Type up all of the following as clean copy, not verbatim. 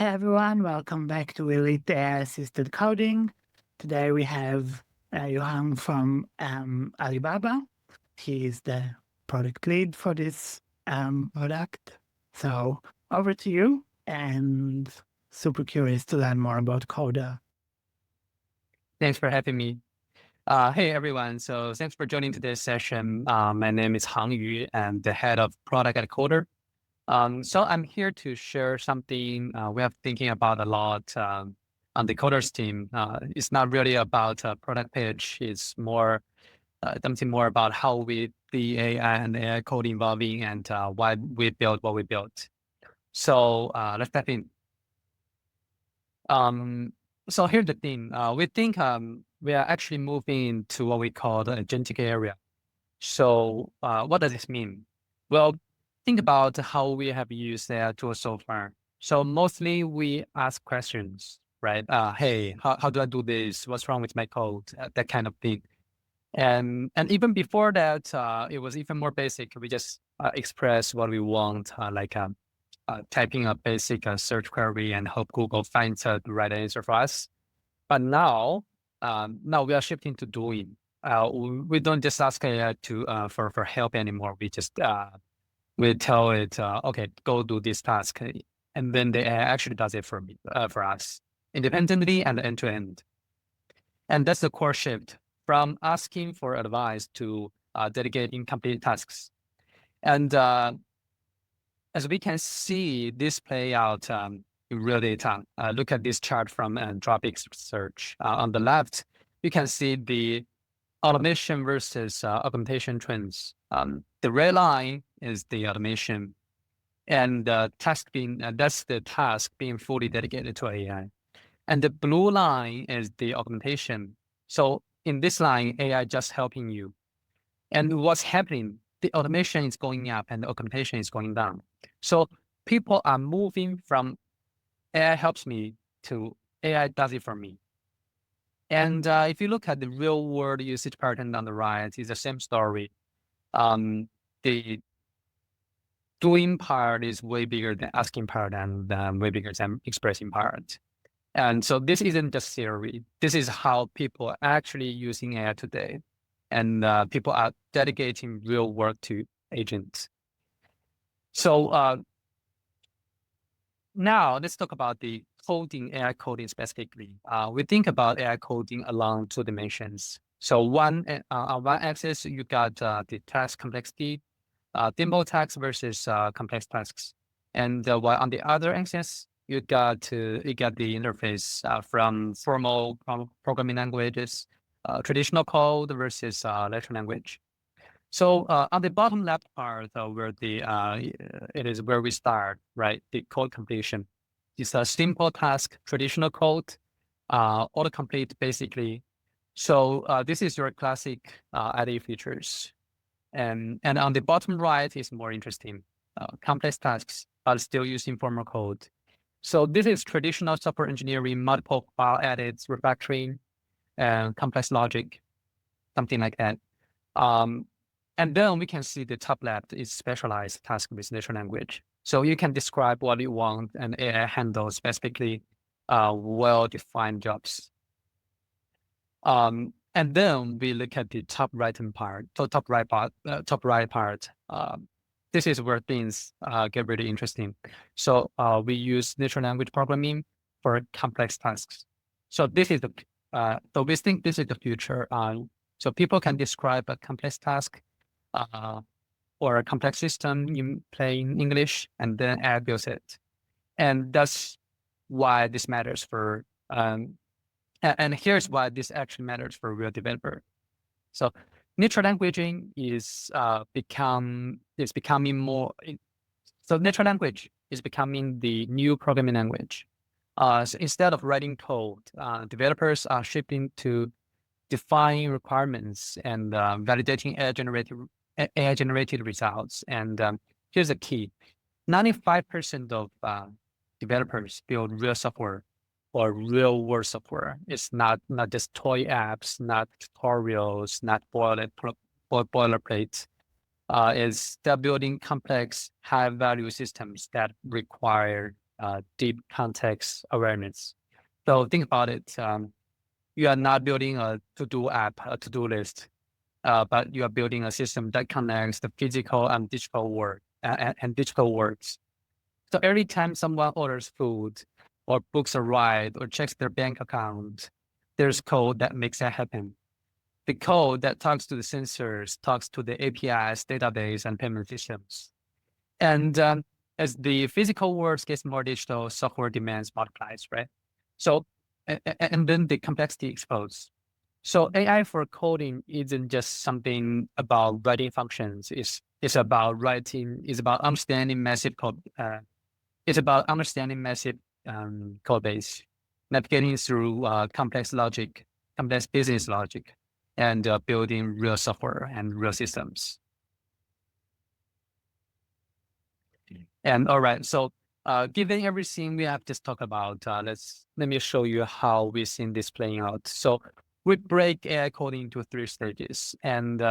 Hey everyone, welcome back to Elite AI Assisted Coding. Today we have Johan from Alibaba. He is the product lead for this product. So over to you, and super curious to learn more about Qoder. Thanks for having me. Hey everyone, so thanks for joining today's session. My name is Hang Yu, and the head of product at Qoder. So I'm here to share something we have thinking about a lot on the Coders team. It's not really about a product page. It's more something more about how we the AI and AI code evolving and why we built what we built. So let's dive in. So here's the thing. We think we are actually moving to what we call the agentic area. So what does this mean? Well, think about how we have used AI tools so far. So mostly we ask questions, right? Hey, how do I do this? What's wrong with my code? That kind of thing. And even before that, it was even more basic. We just express what we want, like typing a basic search query and hope Google finds the right answer for us. But now we are shifting to doing. We don't just ask AI to for help anymore. We just we tell it, okay, go do this task, and then the AI actually does it for me, for us, independently and end to end. And that's the core shift from asking for advice to delegating complete tasks. And as we can see this play out in real data, look at this chart from Anthropic search. On the left, you can see the automation versus augmentation trends. The red line is the automation, and that's the task being fully dedicated to AI. And the blue line is the augmentation. So in this line, AI just helping you. And what's happening? The automation is going up and the augmentation is going down. So people are moving from AI helps me to AI does it for me. And if you look at the real world usage pattern on the right, it's the same story. The doing part is way bigger than asking part and way bigger than expressing part. And so this isn't just theory. This is how people are actually using AI today. And people are dedicating real work to agents. So now let's talk about the coding, AI coding specifically. We think about AI coding along two dimensions. So on one axis, you got the task complexity, simple tasks versus complex tasks. And while on the other axis, you got the interface from formal programming languages, traditional code versus natural language. So on the bottom left part, where it is where we start, right? The code completion. It's a simple task, traditional code, autocomplete basically. So this is your classic IDE features. And on the bottom right is more interesting, complex tasks, but still using formal code. So this is traditional software engineering, multiple file edits, refactoring, and complex logic, something like that. And then we can see the top left is specialized task with natural language. So you can describe what you want and AI handles specifically well-defined jobs. And then we look at the top right part. This is where things get really interesting. So we use natural language programming for complex tasks. So this is so we think this is the future. So people can describe a complex task or a complex system in plain English, and then AI builds it. And that's why this matters for, and here's why this actually matters for a real developer. So natural languaging is becoming more, so natural language is becoming the new programming language. So instead of writing code, developers are shifting to define requirements and validating AI-generated results. And here's the key. 95% of developers build real software or real world software. It's not just toy apps, not tutorials, not boilerplates. They're building complex, high-value systems that require deep context awareness. So think about it. You are not building a to-do app, a to-do list, but you are building a system that connects the physical and digital world and digital worlds. So every time someone orders food or books a ride or checks their bank account, there's code that makes that happen. The code that talks to the sensors, talks to the APIs, database, and payment systems. And as the physical world gets more digital, software demands multiplies, right? So, and then the complexity explodes. So AI for coding isn't just something about writing functions. It's about understanding massive code. It's about understanding massive code base, navigating through complex business logic, and building real software and real systems. And all right, so given everything we have just talked about, let me show you how we've seen this playing out. So we break AI coding into 3 stages, and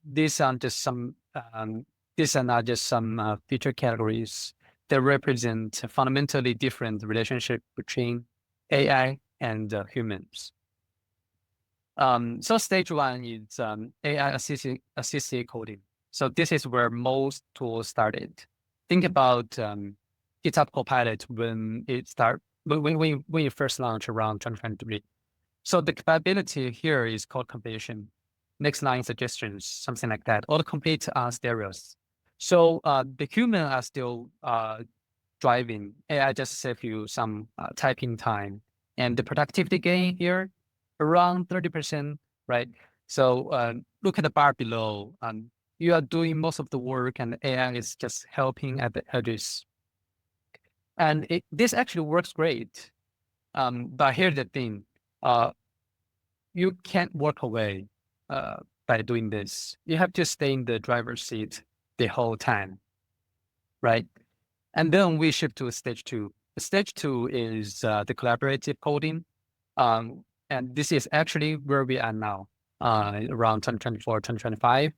these are not just some feature categories. They represent a fundamentally different relationship between AI and humans. So stage 1 is AI assisted coding. So this is where most tools started. Think about GitHub Copilot when it first launched around 2023. So the capability here is code completion, next line suggestions, something like that. Autocomplete stereos. So the human are still driving. AI just save you some typing time, and the productivity gain here around 30%, right? So look at the bar below. You are doing most of the work, and AI is just helping at the edges. And this actually works great. But here's the thing. You can't walk away by doing this. You have to stay in the driver's seat the whole time, right? And then we shift to stage 2. Stage 2 is the collaborative coding. And this is actually where we are now, around 2024, 2025.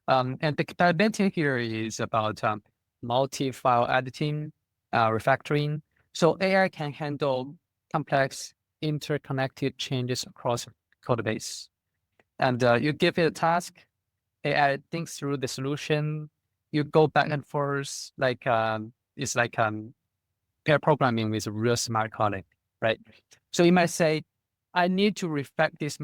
And the capability here is about multi-file editing, refactoring. So AI can handle complex interconnected changes across code base. And you give it a task, AI thinks through the solution. You go back and forth, like it's like pair programming with a real smart colleague, right? So you might say, I need to refactor this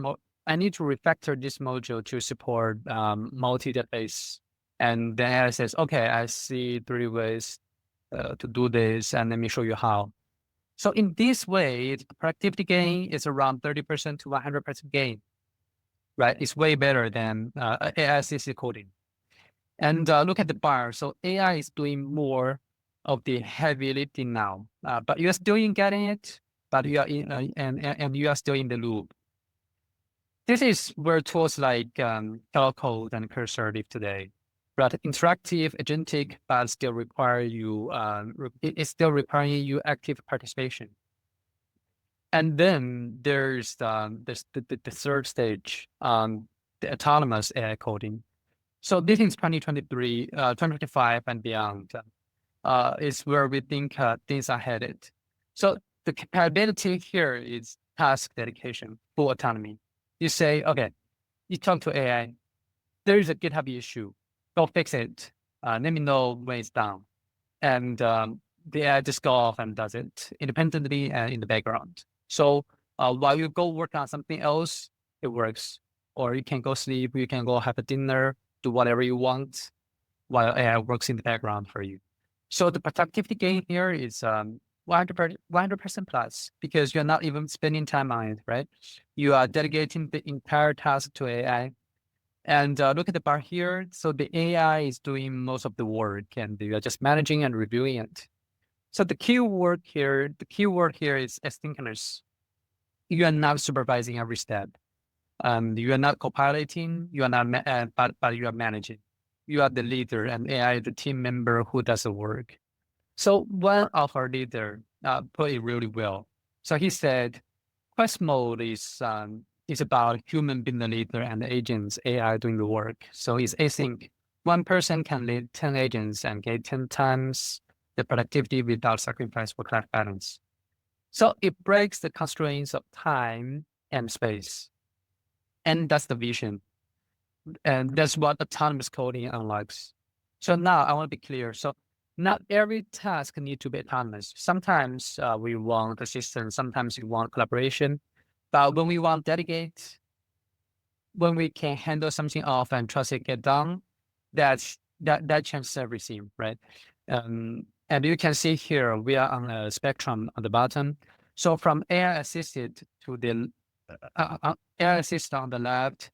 module to support multi-database. And then AI says, okay, I see 3 ways to do this, and let me show you how. So in this way, the productivity gain is around 30% to 100% gain, right? It's way better than AI-assisted coding. And look at the bar. So AI is doing more of the heavy lifting now, but you are still in getting it, but you are in, and you are still in the loop. This is where tools like Code and Cursor live today. But interactive, agentic, but still require you, it's still requiring you active participation. And then there's the third stage, the autonomous AI coding. So this is 2023, 2025 and beyond is where we think things are headed. So the capability here is task dedication, full autonomy. You say, okay, you talk to AI, there is a GitHub issue, go fix it. Let me know when it's done. And the AI just go off and does it independently and in the background. So while you go work on something else, it works. Or you can go sleep, you can go have a dinner, do whatever you want while AI works in the background for you. So the productivity gain here is 100% plus, because you're not even spending time on it, right? You are delegating the entire task to AI. And look at the bar here. So the AI is doing most of the work, and you are just managing and reviewing it. So the keyword here is asynchronous. You are not supervising every step. You are not copiloting. You are not, but you are managing. You are the leader, and AI is the team member who does the work. So one of our leader put it really well. So he said, Quest mode is about human being the leader and the agents, AI doing the work. So it's async. One person can lead 10 agents and get 10 times the productivity without sacrifice for work-life balance. So it breaks the constraints of time and space. And that's the vision. And that's what autonomous coding unlocks. So now I want to be clear. So not every task needs to be autonomous. Sometimes we want assistance, sometimes we want collaboration. But when we want delegate, when we can handle something off and trust it get done, that changes everything, right? And you can see here, we are on a spectrum on the bottom. So from AI assisted to the AI assisted on the left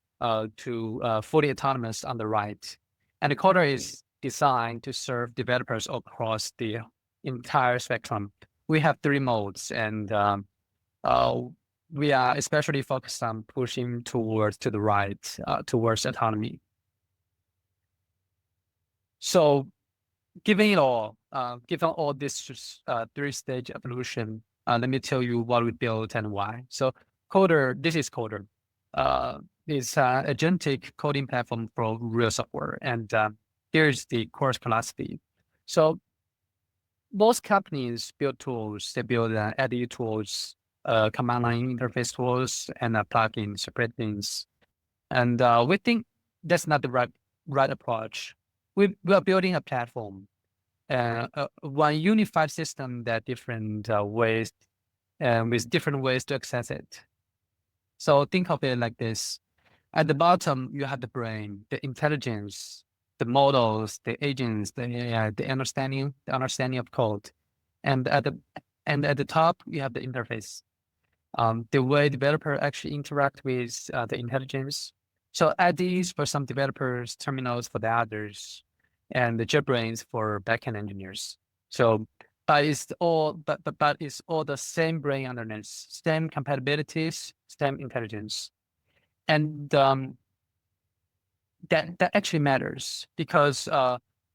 to fully autonomous on the right. And the Qoder is designed to serve developers across the entire spectrum. We have 3 modes, and we are especially focused on pushing towards to the right, towards autonomy. So given all this 3-stage evolution, let me tell you what we built and why. So Qoder, this is Qoder. It's an agentic coding platform for real software. And here's the core philosophy. So most companies build tools, they build edit tools, command line interface tools, and plugins, separate things. And we think that's not the right approach. We are building a platform, one unified system that different ways, with different ways to access it. So think of it like this. At the bottom, you have the brain, the intelligence, the models, the agents, the AI, the understanding of code. And at the top, you have the interface, the way developer actually interact with the intelligence. So IDEs for some developers, terminals for the others, and the JetBrains for backend engineers. So, but it's all the same brain underneath, same compatibilities, same intelligence, and that actually matters because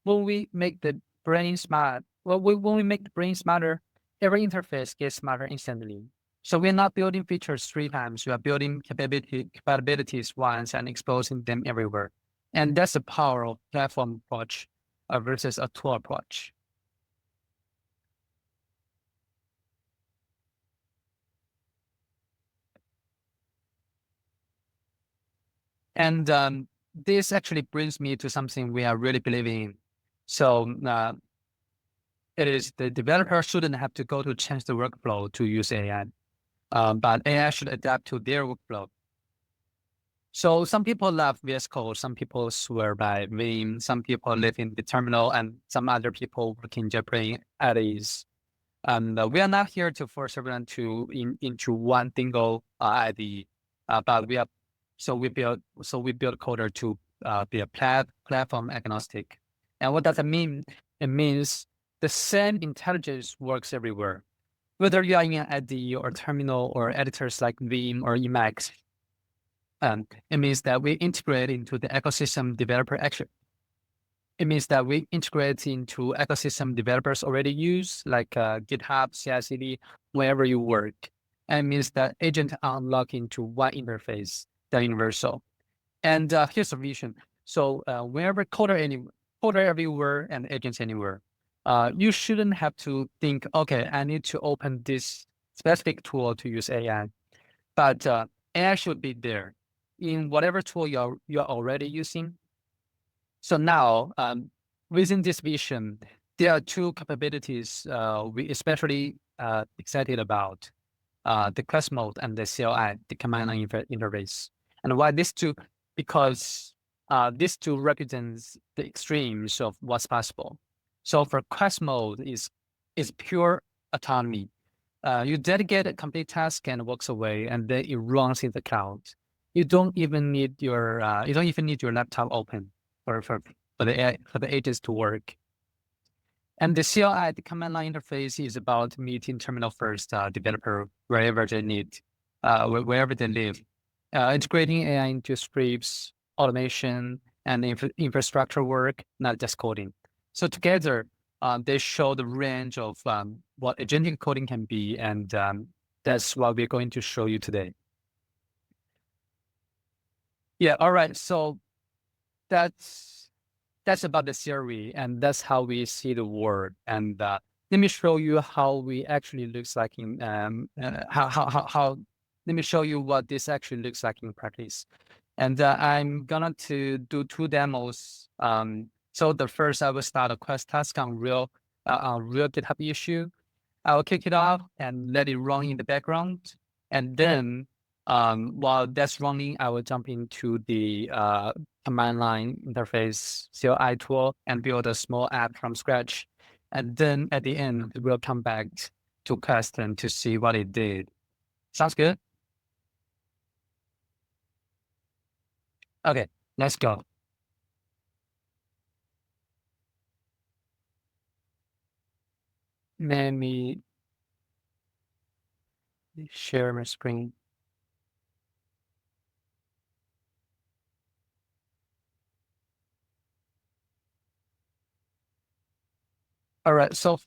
when we make the brain smart, when we make the brain smarter, every interface gets smarter instantly. So we're not building features 3 times. We are building capabilities once and exposing them everywhere. And that's the power of platform approach versus a tool approach. And this actually brings me to something we are really believing in. So it is the developer shouldn't have to go to change the workflow to use AI, but AI should adapt to their workflow. So some people love VS Code, some people swear by Vim, some people live in the terminal, and some other people work in JetBrains at ease. And we are not here to force everyone to into one single IDE, but we build Qoder to be a platform agnostic. And what does it mean? It means the same intelligence works everywhere, whether you are in an IDE or terminal or editors like Vim or Emacs. It means that we integrate into the ecosystem developer action. It means that we integrate into ecosystem developers already use, like GitHub, CI/CD, wherever you work. And it means that agent unlock into one interface, the universal. And here's the vision. So wherever Qoder everywhere and agents anywhere, you shouldn't have to think, okay, I need to open this specific tool to use AI. But AI should be there in whatever tool you're already using. So now, within this vision, there are 2 capabilities we especially excited about: the Quest mode and the CLI, the command line interface. And why these 2? Because these 2 represents the extremes of what's possible. So for Quest mode is pure autonomy. You delegate a complete task and walks away, and then it runs in the cloud. You don't even need your laptop open for the agents to work. And the CLI, the command line interface, is about meeting terminal first developer wherever they need, wherever they live, integrating AI into scripts, automation, and infrastructure work, not just coding. So together, they show the range of what agentic coding can be, and that's what we're going to show you today. Yeah, all right. So that's that's about the theory, and that's how we see the world. And let me show you how we actually looks like in how. Let me show you what this actually looks like in practice. And I'm gonna to do 2 demos. So the first, I will start a Quest task on real GitHub issue. I will kick it off and let it run in the background. And then while that's running, I will jump into the command line interface CLI tool and build a small app from scratch. And then at the end, we'll come back to Quest and to see what it did. Sounds good? Okay, let's go. Let me share my screen. All right, so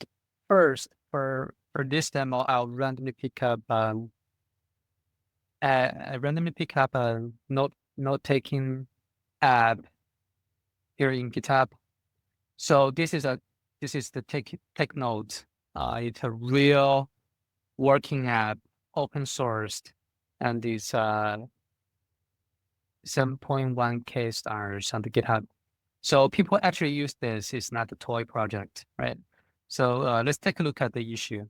first, for this demo, I'll randomly pick up a note-taking app here in GitHub. So this is the take note. It's a real working app, open sourced, and it's 7.1K stars on the GitHub. So people actually use this. It's not a toy project, right? So let's take a look at the issue.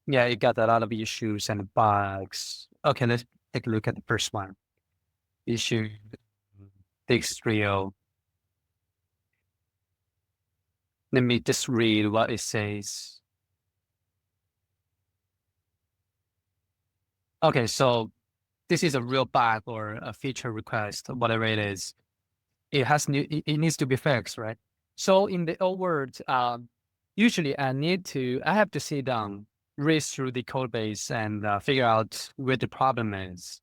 Yeah, it got a lot of issues and bugs. Okay, let's take a look at the first one. Issue Dix3O. Let me just read what it says. Okay, so this is a real bug or a feature request, whatever it is. It needs to be fixed, right? So in the old world, usually I have to sit down, read through the code base and figure out where the problem is.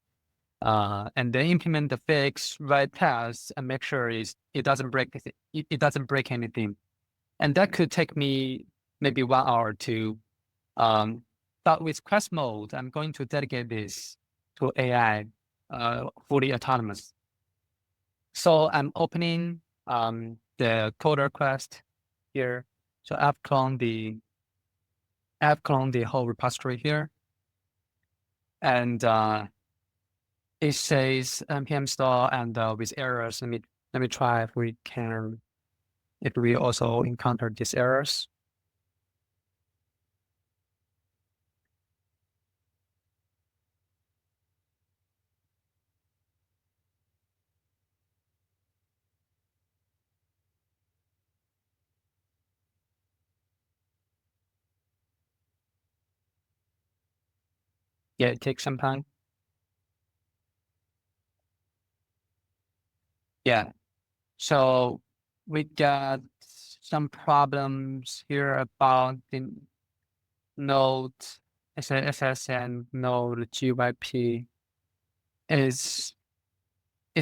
And then implement the fix, write tests, and make sure it doesn't break anything. And that could take me maybe 1 hour or 2. But with Quest mode, I'm going to delegate this to AI, fully autonomous. So I'm opening the Qoder Quest here. So I've cloned the whole repository here, and it says npm install and with errors. Let me try if we also encounter these errors. Yeah, it takes some time. Yeah. So we got some problems here about the node SSS and node GYP. It's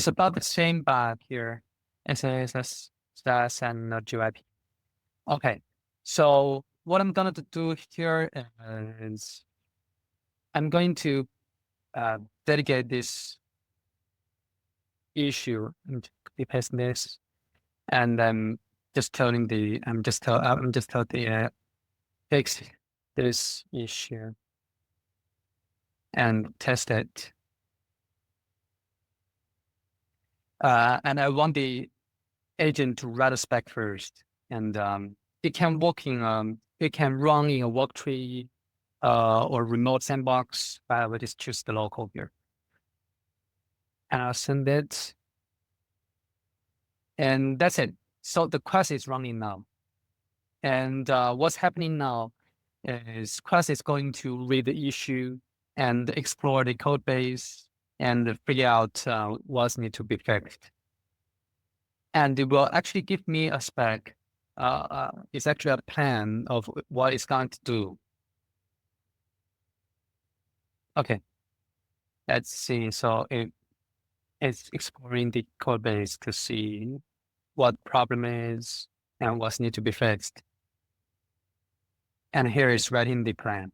about the same bug here, SSS and node GYP. Okay. So what I'm gonna do here is I'm going to dedicate this issue and copy paste this, and I'm just telling the fix this issue and test it. And I want the agent to write a spec first, and it can run in a work tree or remote sandbox. But I will just choose the local here, and I'll send it, and that's it. So the Quest is running now, and what's happening now is Quest is going to read the issue and explore the code base and figure out what's need to be fixed. And it will actually give me a spec. It's actually a plan of what it's going to do. Okay, let's see. So it's exploring the code base to see what problem is and what's need to be fixed. And here is writing the plan.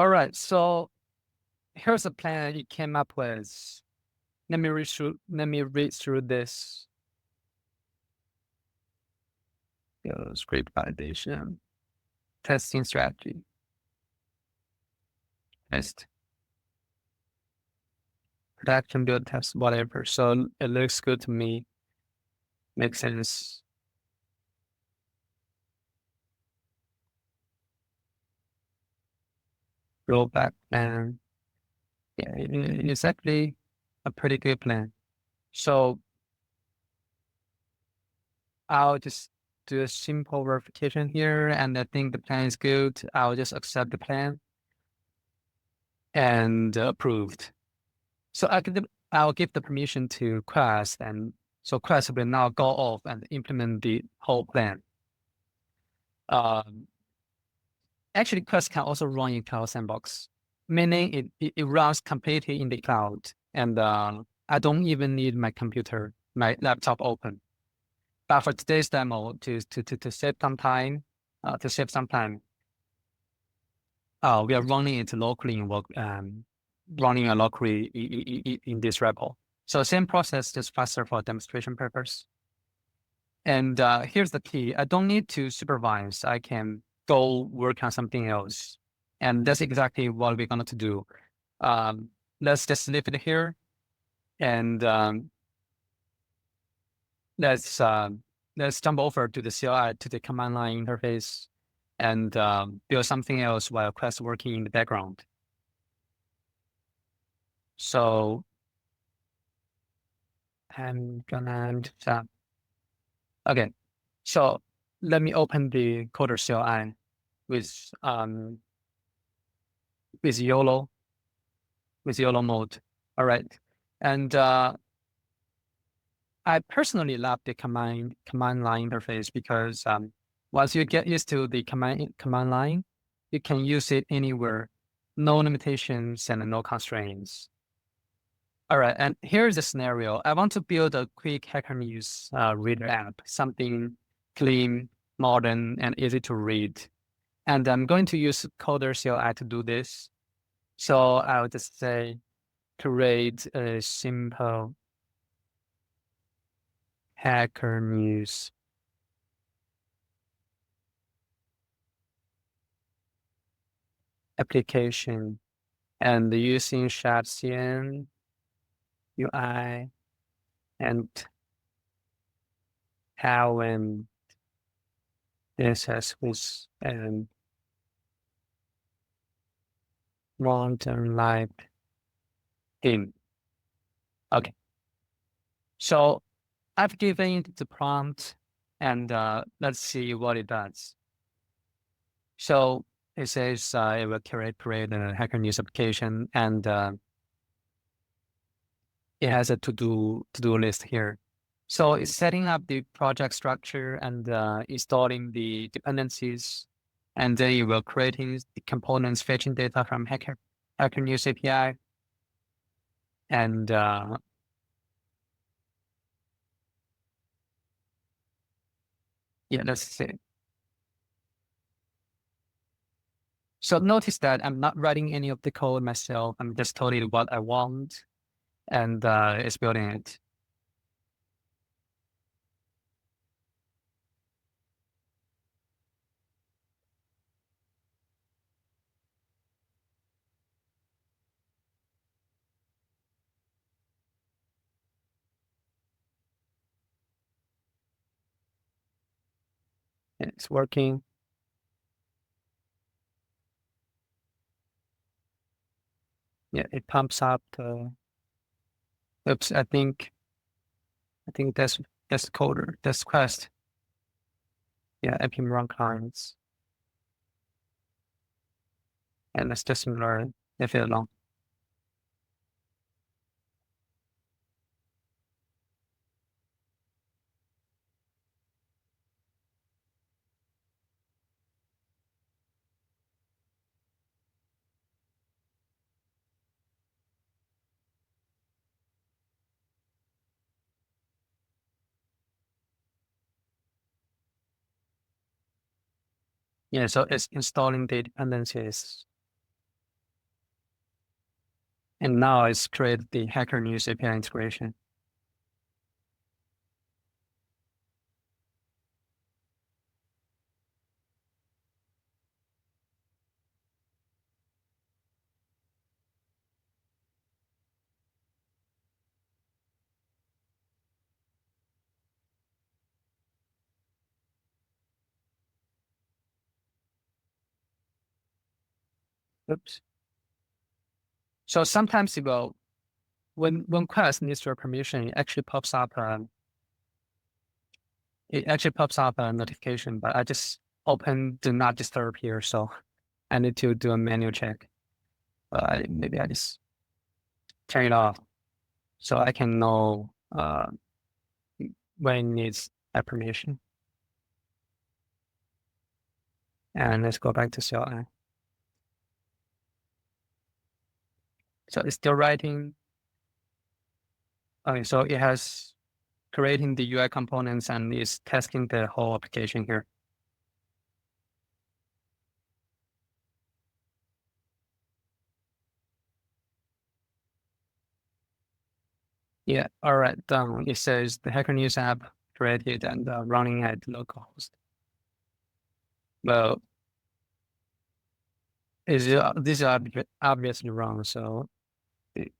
All right, so here's a plan you came up with. Let me read through this. Script validation, testing strategy, test, production build test, whatever. So it looks good to me. Makes sense. Rollback plan. Yeah, it's actually a pretty good plan. So I'll just do a simple verification here, and I think the plan is good. I'll just accept the plan and approved. So I'll give the permission to Quest, and so Quest will now go off and implement the whole plan. Actually, Quest can also run in Cloud Sandbox, meaning it runs completely in the cloud, and I don't even need my laptop open. But for today's demo, to save some time, we are running it locally running a locally in this repo. So same process, just faster for demonstration purpose. And here's the key: I don't need to supervise. I can go work on something else, and that's exactly what we're going to do. Let's just leave it here, and let's jump over to the CLI, to the command line interface, and build something else while Quest working in the background. So I'm gonna okay. So let me open the Qoder CLI with YOLO mode. All right, and I personally love the command line interface because once you get used to the command line, you can use it anywhere, no limitations and no constraints. All right, and here's the scenario. I want to build a quick Hacker News reader app, something clean, modern, and easy to read. And I'm going to use Qoder CLI to do this. So I'll just say, create a simple Hacker News application, and using ShardCN UI and how this has with long-term life theme. Okay, so I've given it the prompt, and let's see what it does. So it says it will create a Hacker News application, and it has a to-do list here. So it's setting up the project structure and installing the dependencies, and then it will creating the components, fetching data from Hacker News API, and yeah, let's see. So notice that I'm not writing any of the code myself. I'm just telling it what I want, and it's building it. It's working. Yeah, it pumps up the. Oops, I think that's Qoder. That's Quest. Yeah, npm run clients, and let's just learn if it along. Yeah, so it's installing the dependencies. And now it's created the Hacker News API integration. Oops. So sometimes it will, when Quest needs your permission, it actually pops up a notification, but I just open do not disturb here, so I need to do a manual check. Maybe I just turn it off so I can know when it needs that permission. And let's go back to CLI. So it's still writing. Okay, so it has creating the UI components and is testing the whole application here. Yeah, all right, done. It says the Hacker News app created and running at localhost. Well, this is obviously wrong, so the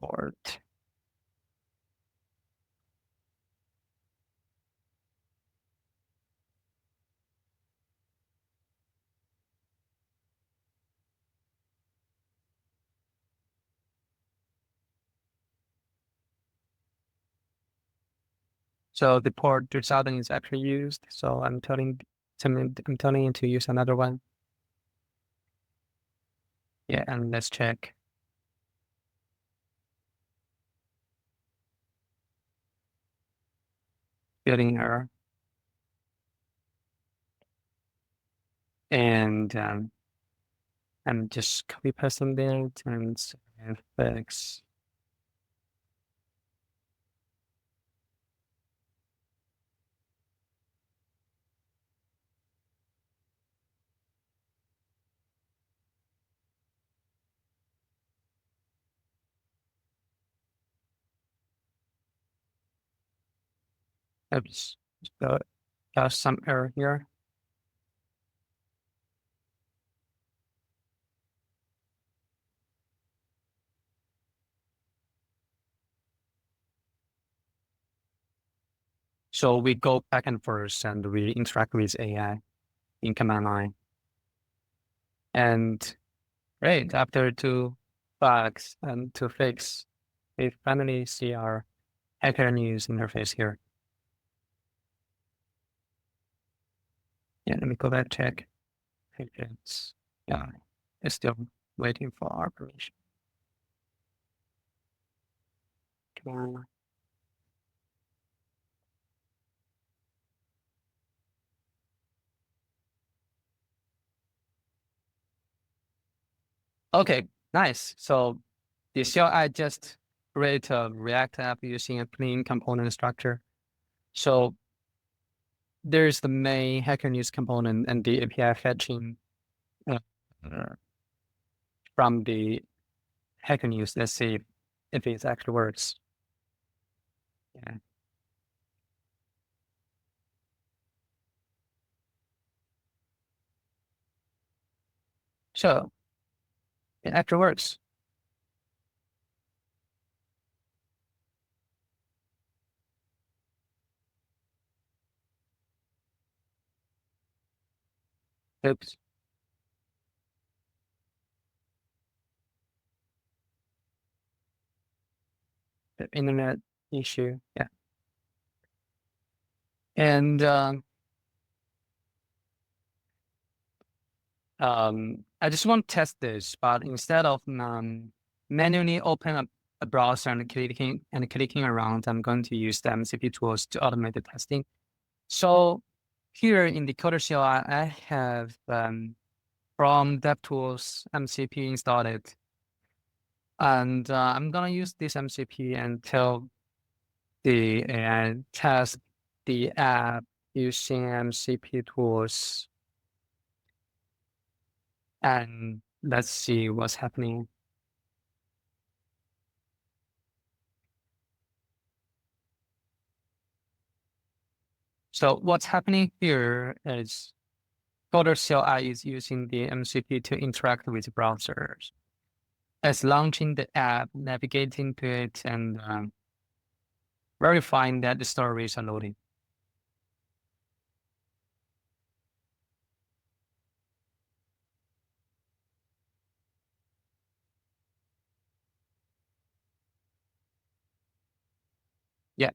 port. So the port 3000 is actually used, so I'm telling it to use another one. Yeah, and let's check. Building error. And I'm just copy pasting that and fix. Oops, got some error here. So we go back and forth and we interact with AI in command line. And great, after 2 bugs and to fix, we finally see our Hacker News interface here. Yeah, let me go back check. It's, yeah, it's still waiting for our permission. Come on. Okay, nice. So the CLI just create a React app using a clean component structure. So there's the main Hacker News component and the API fetching uh, from the Hacker News. Let's see if it actually works. Yeah. So it actually works. Oops. The internet issue. Yeah. And I just want to test this, but instead of manually open up a browser and clicking around, I'm going to use the MCP tools to automate the testing. So here in the Qoder CLI, I have from DevTools MCP installed, and I'm gonna use this MCP and tell the AI test the app using MCP tools, and let's see what's happening. So what's happening here is Qoder CLI is using the MCP to interact with browsers. It's launching the app, navigating to it, and verifying that the stories are loading. Yeah.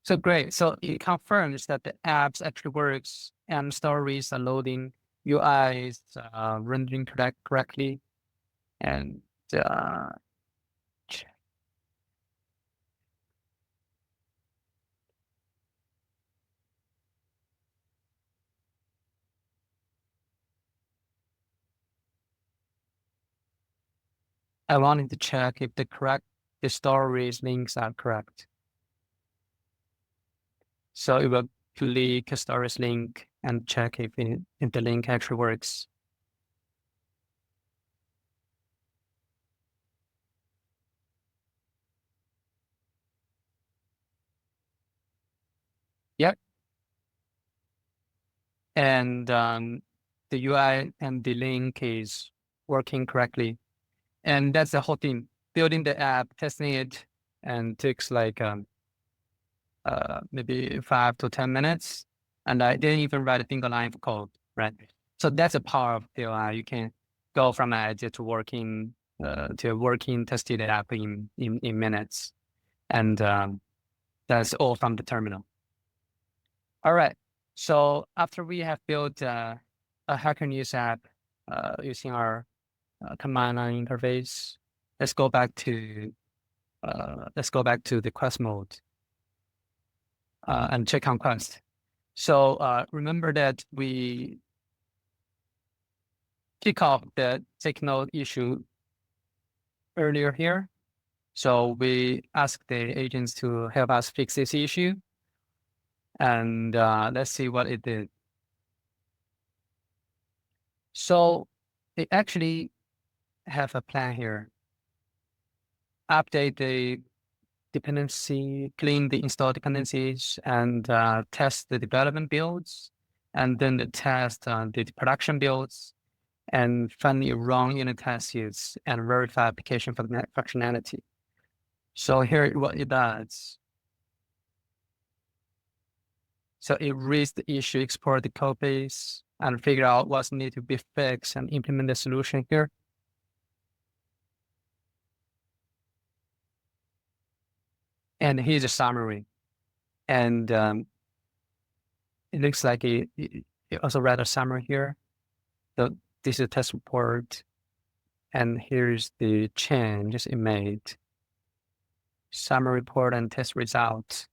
So great. So it confirms that the apps actually works and stories are loading, UI is rendering correctly, and uh, I wanted to check if the stories links are correct. So it will click a stories link and check if the link actually works. Yep. And the UI and the link is working correctly. And that's the whole thing. Building the app, testing it, and takes like maybe 5 to 10 minutes. And I didn't even write a single line of code, right? So that's a power of CLI. You can go from an idea to a working tested app in minutes. And that's all from the terminal. All right. So after we have built a Hacker News app using our command line interface, let's go back to the Quest mode and check on Quest. So remember that we kick off the take note issue earlier here. So we asked the agents to help us fix this issue. And let's see what it did. So they actually have a plan here. Update the dependency, clean the install dependencies, and test the development builds, and then test the production builds, and finally run unit tests and verify application for the functionality. So here what it does. So it reads the issue, export the code base, and figure out what's needed to be fixed and implement the solution here. And here's a summary. And it looks like it also read a summary here. So this is a test report. And here's the changes it made. Summary report and test results.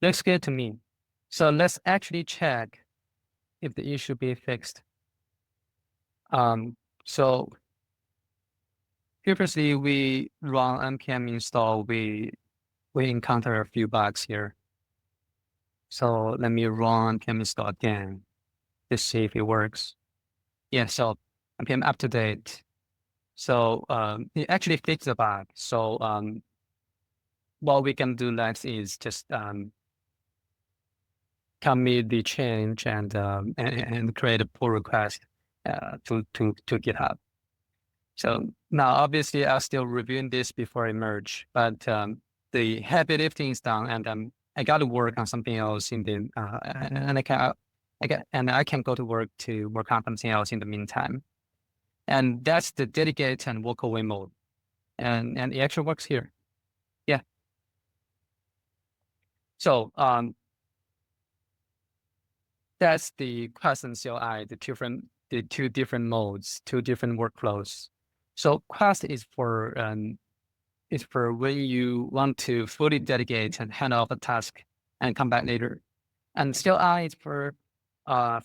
Looks good to me. So let's actually check if the issue be fixed. So previously we run npm install, we encounter a few bugs here. So let me run npm install again to see if it works. Yeah, so npm up to date. So it actually fixed the bug. So what we can do next is just commit the change and create a pull request to GitHub. So now, obviously, I'm still reviewing this before I merge, but the heavy lifting is done, and I got to work on something else in the and I can go to work to work on something else in the meantime. And that's the delegate and walk away mode, and it actually works here. Yeah. So that's the Quest and CLI, the two different modes, two different workflows. So Quest is for when you want to fully delegate and hand off a task and come back later. And CLI is for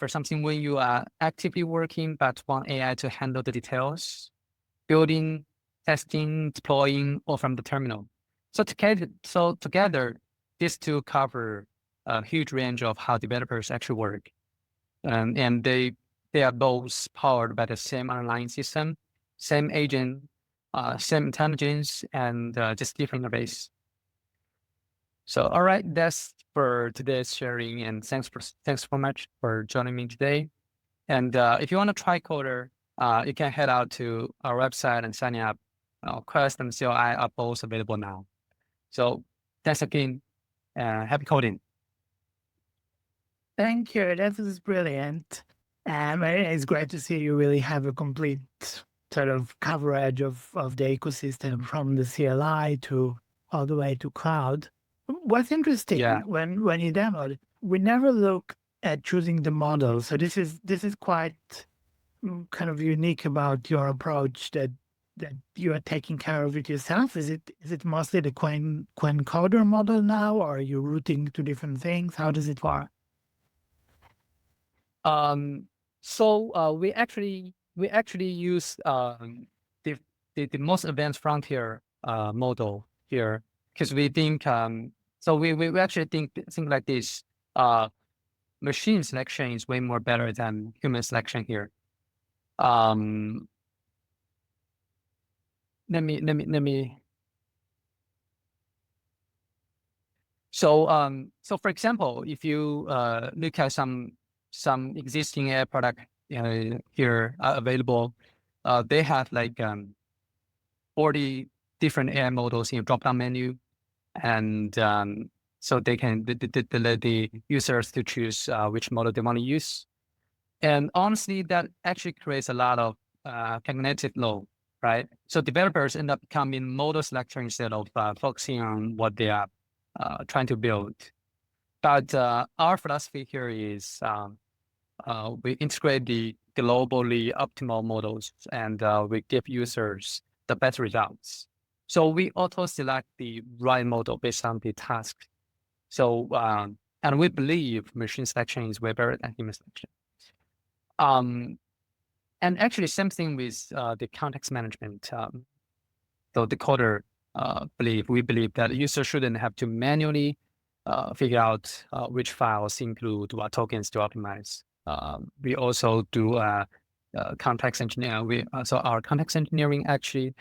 something when you are actively working but want AI to handle the details, building, testing, deploying, or from the terminal. So together, these two cover a huge range of how developers actually work. And they are both powered by the same underlying system. same agent, same intelligence, and just different interface. So, all right, that's for today's sharing, and thanks so much for joining me today. And if you want to try Qoder, you can head out to our website and sign up. Quest and CLI are both available now. So thanks again. Happy coding. Thank you. That was brilliant. It's great to see you really have a complete sort of coverage of the ecosystem from the CLI to all the way to cloud. What's interesting when you download, we never look at choosing the model. So this is quite kind of unique about your approach that you are taking care of it yourself. Is it mostly the Qoder model now, or are you routing to different things? How does it work? So we actually use the most advanced frontier model here, because we think so we actually think like this. Machine selection is way more better than human selection here. Let me. So for example, if you look at some existing AI product here available, they have like 40 different AI models in your drop-down menu, and so they can let the users to choose which model they want to use. And honestly, that actually creates a lot of cognitive load, right? So developers end up becoming model selector instead of focusing on what they are trying to build. But our philosophy here is we integrate the globally optimal models, and we give users the best results. So we auto select the right model based on the task. So and we believe machine selection is way better than human selection. And actually, same thing with the context management. So the Qoder we believe that users shouldn't have to manually figure out which files include what tokens to optimize. We also do context engineering. So our context engineering actually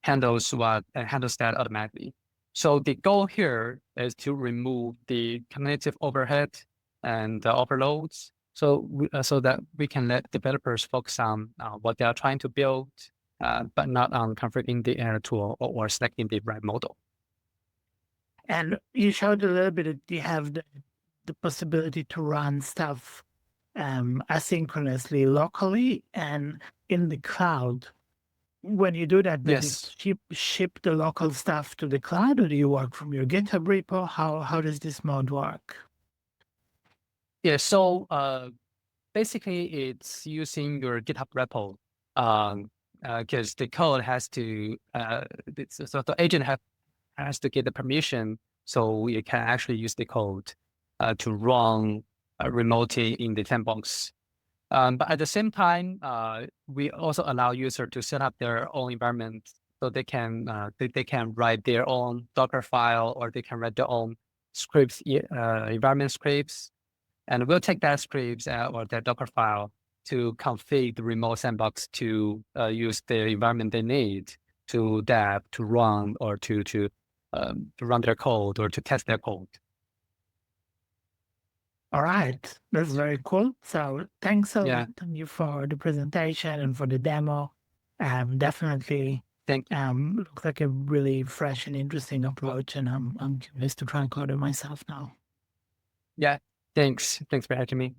handles that automatically. So the goal here is to remove the cognitive overhead and the overloads, so that we can let developers focus on what they are trying to build, but not on configuring the AI tool or selecting the right model. And you showed a little bit that you have the possibility to run stuff asynchronously locally and in the cloud. When you do that, does it ship the local stuff to the cloud, or do you work from your GitHub repo? How does this mode work? Yeah, so basically it's using your GitHub repo, because the code has to, so the agent has to get the permission, so you can actually use the code to run remotely in the sandbox. But at the same time, we also allow users to set up their own environment, so they can write their own Docker file, or they can write their own scripts, environment scripts, and we'll take that scripts or that Docker file to configure the remote sandbox to use the environment they need to dev, to run, or to run their code or to test their code. All right, that's very cool. So thanks a lot for the presentation and for the demo. Definitely looks like a really fresh and interesting approach, and I'm curious to try Qoder myself now. Yeah, thanks for having me.